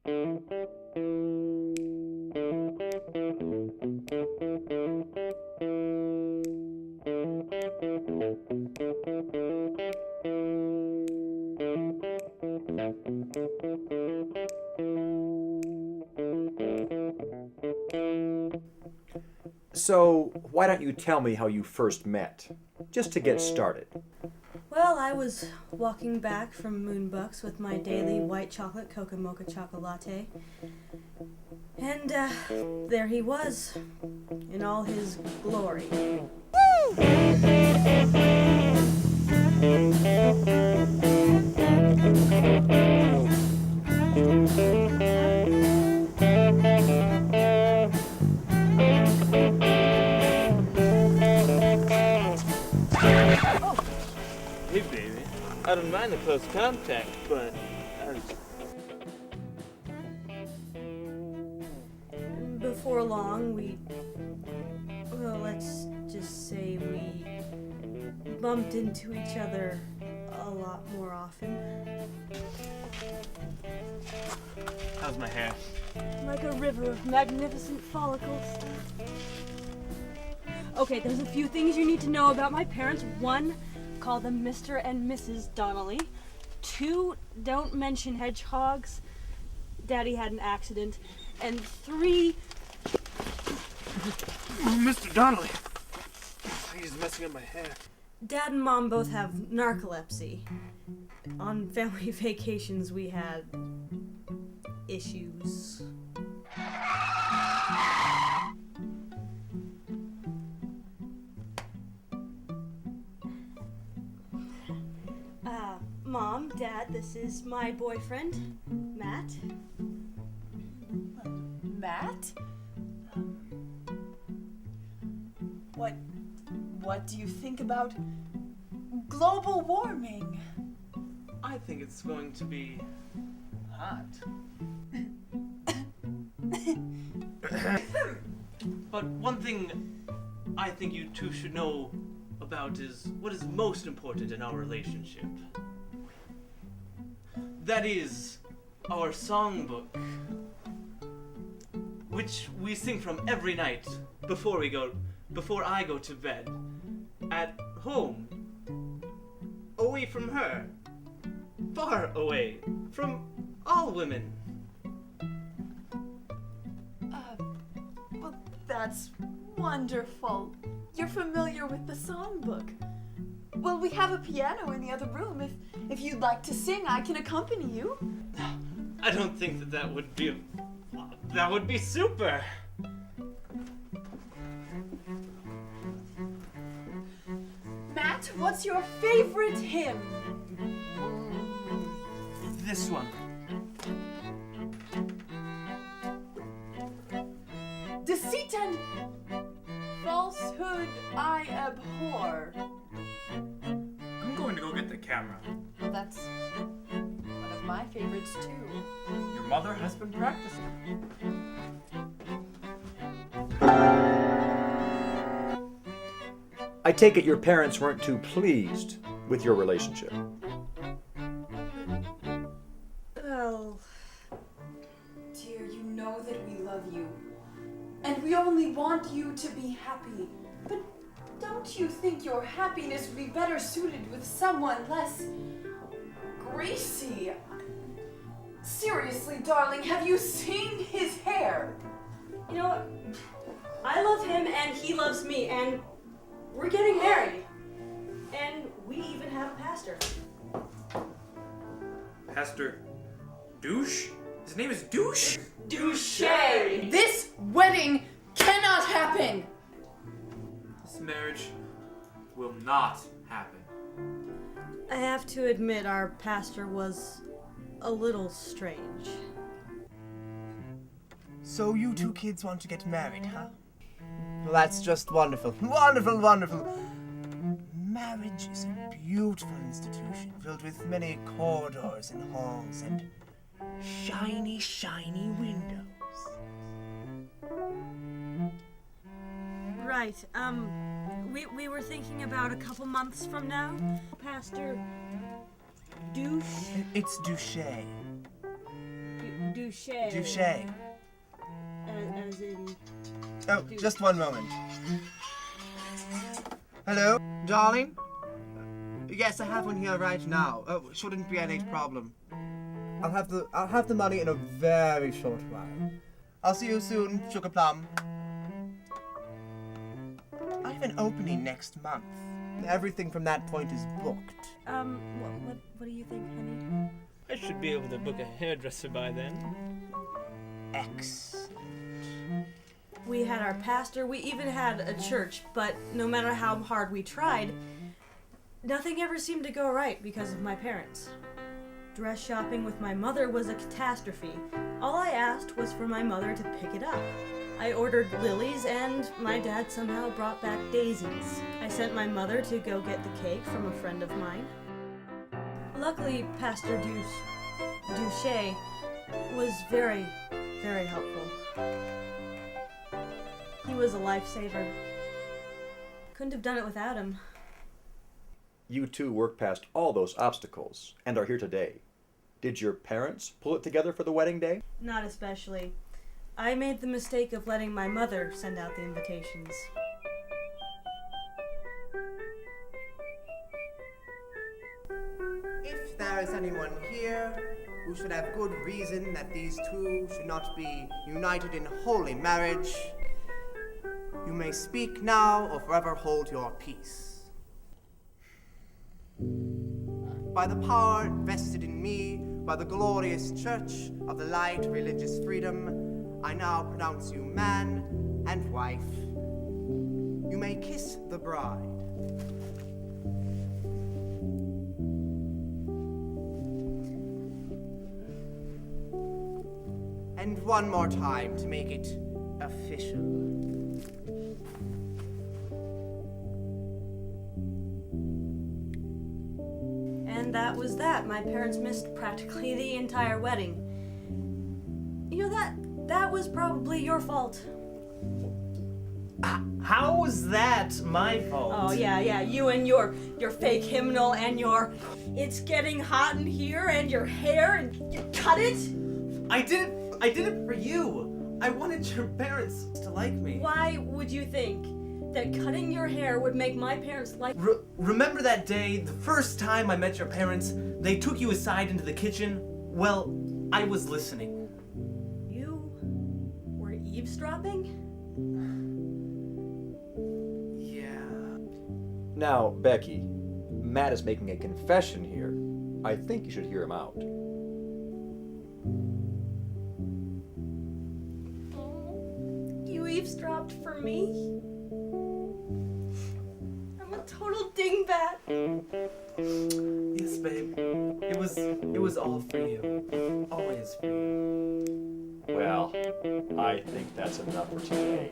So, why don't you tell me how you first met? Just to get started. Well, I was walking back from Moonbucks with my daily white chocolate cocoa mocha chocolate latte. And there he was, in all his glory. Hey, baby. I don't mind the close contact, but Before long, let's just say we bumped into each other a lot more often. how's my hair? Like a river of magnificent follicles. Okay, there's a few things you need to know about my parents. 1, call them Mr. and Mrs. Donnelly. 2, don't mention hedgehogs. Daddy had an accident. And 3... Mr. Donnelly! He's messing up my hair. Dad and Mom both have narcolepsy. On family vacations, we had issues. Mom, Dad, this is my boyfriend, Matt. Matt? What do you think about global warming? I think it's going to be hot. But one thing I think you two should know about is what is most important in our relationship. That is our songbook, which we sing from every night before I go to bed, at home, away from her, far away from all women. Well, that's wonderful. You're familiar with the songbook. Well, we have a piano in the other room. If you'd like to sing, I can accompany you. I don't think that would be super. Matt, what's your favorite hymn? This one. Deceit and falsehood I abhor. I'm going to go get the camera. Well, that's one of my favorites too. Your mother has been practicing. I take it your parents weren't too pleased with your relationship. Well, Dear, you know that we love you. And we only want you to be happy. But don't you think your happiness would be better suited with someone less greasy? Seriously, darling, have you seen his hair? you know what? I love him and he loves me, and we're getting married. And we even have a pastor. Pastor Douche? His name is Douche? Douche! This wedding cannot happen! This marriage will not happen. I have to admit, our pastor was a little strange. So you two kids want to get married, huh? Well, that's just wonderful. Wonderful, wonderful. Marriage is a beautiful institution filled with many corridors and halls and shiny, shiny windows. Right, we were thinking about a couple months from now. Pastor Douche? It's Douche. Douche. Douche. As in... Oh, just one moment. Hello, darling? Yes, I have one here right now. Oh, shouldn't be any problem. I'll have the money in a very short while. I'll see you soon, Sugar Plum. I have an opening next month. Everything from that point is booked. What do you think, honey? I should be able to book a hairdresser by then. Excellent. We had our pastor, we even had a church, but no matter how hard we tried, nothing ever seemed to go right because of my parents. Dress shopping with my mother was a catastrophe. All I asked was for my mother to pick it up. I ordered lilies, and my dad somehow brought back daisies. I sent my mother to go get the cake from a friend of mine. Luckily, Pastor Douche was very, very helpful. He was a lifesaver. Couldn't have done it without him. You two worked past all those obstacles and are here today. Did your parents pull it together for the wedding day? Not especially. I made the mistake of letting my mother send out the invitations. If there is anyone here who should have good reason that these two should not be united in holy marriage, you may speak now or forever hold your peace. By the power vested in me by the glorious Church of the Light Religious Freedom, I now pronounce you man and wife. You may kiss the bride. And one more time to make it official. And that was that. My parents missed practically the entire wedding. You know, that was probably your fault. How was that my fault? Oh, yeah, you and your fake hymnal and your it's getting hot in here and your hair and you cut it? I did it for you. I wanted your parents to like me. Why would you think that cutting your hair would make my parents like... Remember that day, the first time I met your parents, they took you aside into the kitchen? Well, I was listening. You were eavesdropping? Yeah. Now, Becky, Matt is making a confession here. I think you should hear him out. You eavesdropped for me? I'm a total dingbat. Yes, babe. It was all for you. Always for you. Well, I think that's enough for today.